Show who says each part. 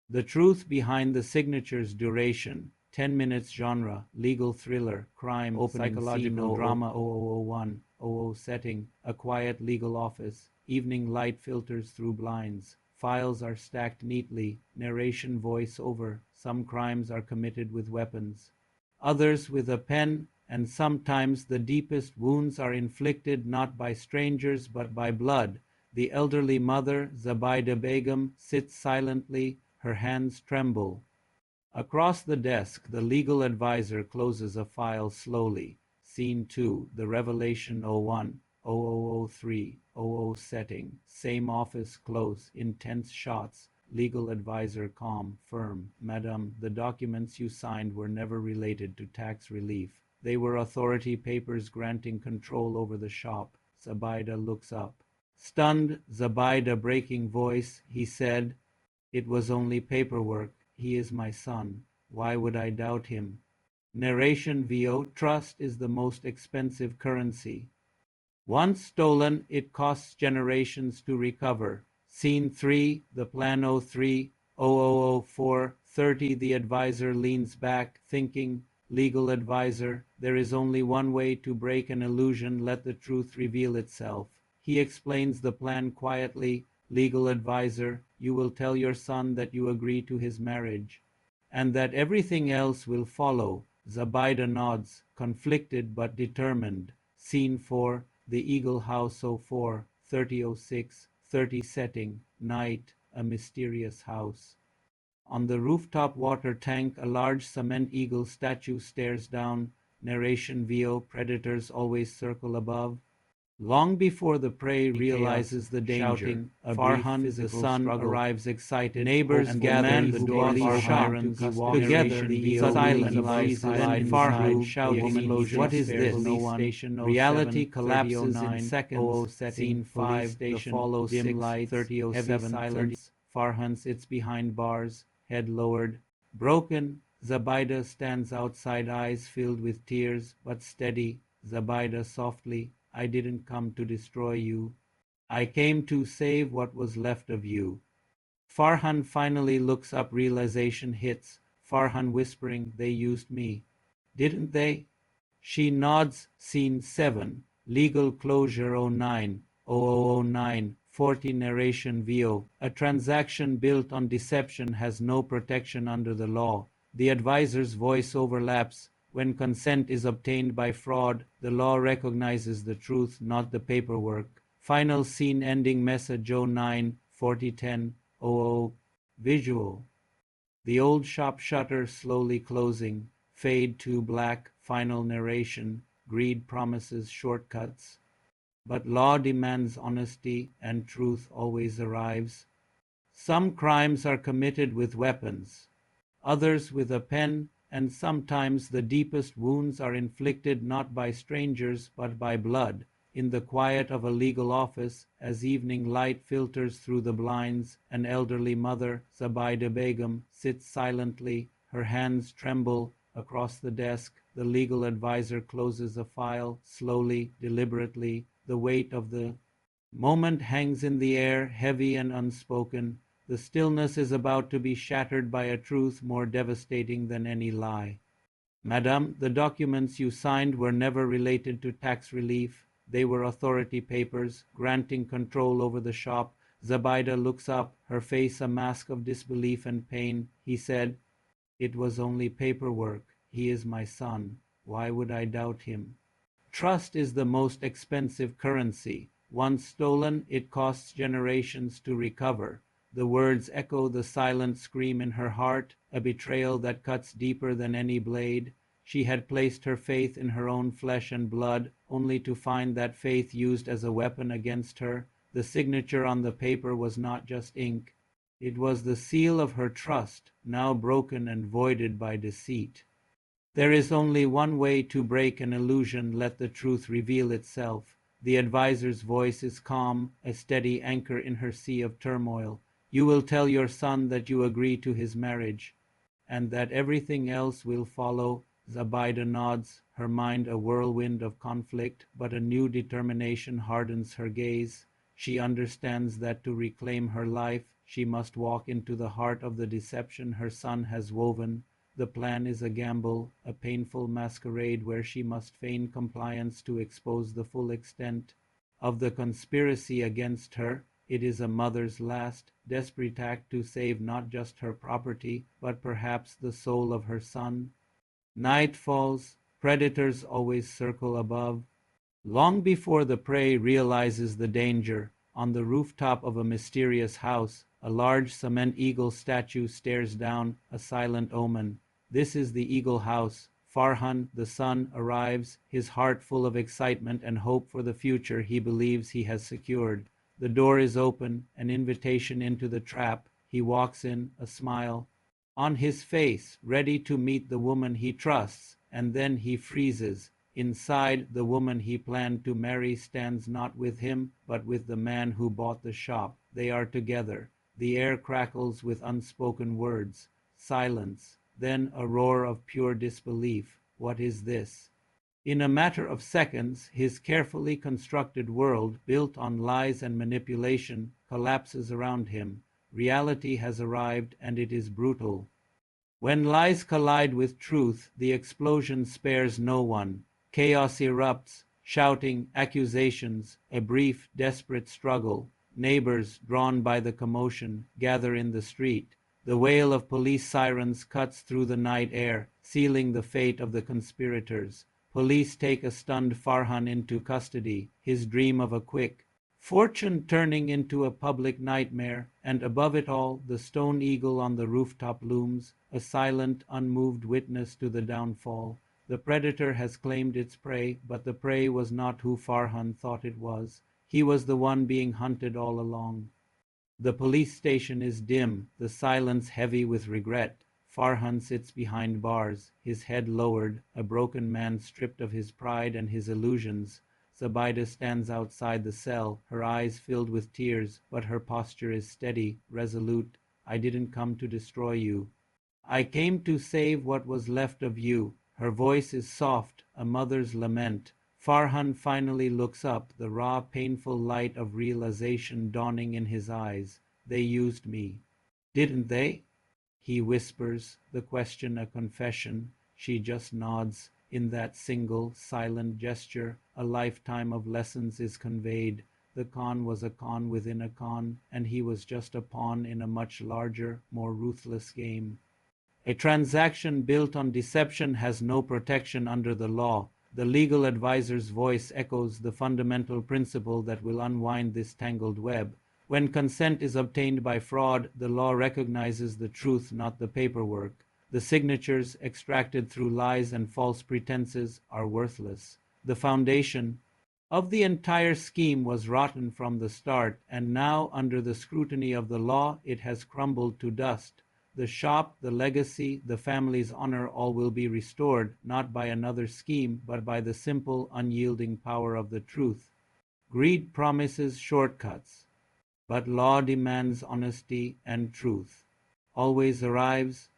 Speaker 1: The truth behind the signature's duration. 10 minutes genre, legal thriller, crime, opening psychological drama 0001, 00 setting, a quiet legal office, evening light filters through blinds, files are stacked neatly, narration voice over, some crimes are committed with weapons, others with a pen, and sometimes the deepest wounds are inflicted not by strangers but by blood. The elderly mother, Zubaydah Begum, sits silently, her hands tremble. Across the desk, the legal advisor closes a file slowly. Scene 2, the Revelation 01, 0003, 00 setting. Same office, close, intense shots. Legal advisor calm, firm. Madam, the documents you signed were never related to tax relief. They were authority papers granting control over the shop. Zubaydah looks up. Stunned, Zubaydah breaking voice, he said, "It was only paperwork. He is my son. Why would I doubt him?" Narration VO. Trust is the most expensive currency. Once stolen, it costs generations to recover. Scene 3, the plan 03, 0004, 30. The advisor leans back, thinking. Legal advisor, there is only one way to break an illusion, let the truth reveal itself. He explains the plan quietly. Legal advisor, you will tell your son that you agree to his marriage, and that everything else will follow. Zubaydah nods, conflicted but determined. Scene 4, the Eagle House 04, 3006, 30 setting, night, a mysterious house. On the rooftop water tank, a large cement eagle statue stares down. Narration VO. Predators always circle above. Long before the prey realizes the danger, Farhan, the son, arrives excited. Neighbors gather, the door shocked. Together, the silent lies. Then Farhan shouting, "What is this?" Reality collapses in seconds. Scene 5, the follow dim lights, heavy silence. Farhan sits behind bars, head lowered. Broken, Zubaydah stands outside, eyes filled with tears, but steady. Zubaydah softly, "I didn't come to destroy you. I came to save what was left of you." Farhan finally looks up, realization hits. Farhan whispering, "They used me, didn't they?" She nods. Scene 7, legal closure 09, 0009, 40. Narration VO. A transaction built on deception has no protection under the law. The advisor's voice overlaps. When consent is obtained by fraud, the law recognizes the truth, not the paperwork. Final scene ending message 09, 4010, 00. Visual. The old shop shutter slowly closing. Fade to black. Final narration. Greed promises shortcuts. But law demands honesty, and truth always arrives. Some crimes are committed with weapons, others with a pen, and sometimes the deepest wounds are inflicted not by strangers but by blood. In the quiet of a legal office, as evening light filters through the blinds, an elderly mother, Zubaydah Begum, sits silently. Her hands tremble. Across the desk, the legal advisor closes a file, slowly, deliberately. The weight of the moment hangs in the air, heavy and unspoken. The stillness is about to be shattered by a truth more devastating than any lie. "Madame, the documents you signed were never related to tax relief. They were authority papers, granting control over the shop." Zubaydah looks up, her face a mask of disbelief and pain. He said, "It was only paperwork. He is my son. Why would I doubt him?" Trust is the most expensive currency. Once stolen, it costs generations to recover. The words echo the silent scream in her heart, a betrayal that cuts deeper than any blade. She had placed her faith in her own flesh and blood, only to find that faith used as a weapon against her. The signature on the paper was not just ink. It was the seal of her trust, now broken and voided by deceit. There is only one way to break an illusion, let the truth reveal itself. The advisor's voice is calm, a steady anchor in her sea of turmoil. You will tell your son that you agree to his marriage, and that everything else will follow. Zubaydah nods, her mind a whirlwind of conflict, but a new determination hardens her gaze. She understands that to reclaim her life, She must walk into the heart of the deception her son has woven. The plan is a gamble, a painful masquerade where she must feign compliance to expose the full extent of the conspiracy against her. It is a mother's last, desperate act to save not just her property, but perhaps the soul of her son. Night falls. Predators always circle above. Long before the prey realizes the danger, on the rooftop of a mysterious house, a large cement eagle statue stares down, a silent omen. This is the Eagle House. Farhan, the son, arrives, his heart full of excitement and hope for the future he believes he has secured. The door is open, an invitation into the trap. He walks in, a smile on his face, ready to meet the woman he trusts, and then he freezes. Inside, the woman he planned to marry stands not with him, but with the man who bought the shop. They are together. The air crackles with unspoken words. Silence. Then a roar of pure disbelief. What is this? In a matter of seconds, his carefully constructed world, built on lies and manipulation, collapses around him. Reality has arrived, and it is brutal. When lies collide with truth, the explosion spares no one. Chaos erupts, shouting, accusations, a brief, desperate struggle. Neighbors, drawn by the commotion, gather in the street. The wail of police sirens cuts through the night air, sealing the fate of the conspirators. Police take a stunned Farhan into custody, his dream of a quick fortune turning into a public nightmare, and above it all, the stone eagle on the rooftop looms, a silent, unmoved witness to the downfall. The predator has claimed its prey, but the prey was not who Farhan thought it was. He was the one being hunted all along. The police station is dim, the silence heavy with regret. Farhan sits behind bars, his head lowered, a broken man stripped of his pride and his illusions. Zubaida stands outside the cell, her eyes filled with tears, but her posture is steady, resolute. I didn't come to destroy you. I came to save what was left of you. Her voice is soft, a mother's lament. Farhan finally looks up, the raw, painful light of realization dawning in his eyes. They used me. Didn't they? He whispers, the question a confession. She just nods. In that single, silent gesture, a lifetime of lessons is conveyed. The con was a con within a con, and he was just a pawn in a much larger, more ruthless game. A transaction built on deception has no protection under the law. The legal advisor's voice echoes the fundamental principle that will unwind this tangled web. When consent is obtained by fraud, the law recognizes the truth, not the paperwork. The signatures, extracted through lies and false pretenses, are worthless. The foundation of the entire scheme was rotten from the start, and now, under the scrutiny of the law, it has crumbled to dust. The shop, the legacy, the family's honor, all will be restored, not by another scheme, but by the simple, unyielding power of the truth. Greed promises shortcuts, but law demands honesty, and truth always arrives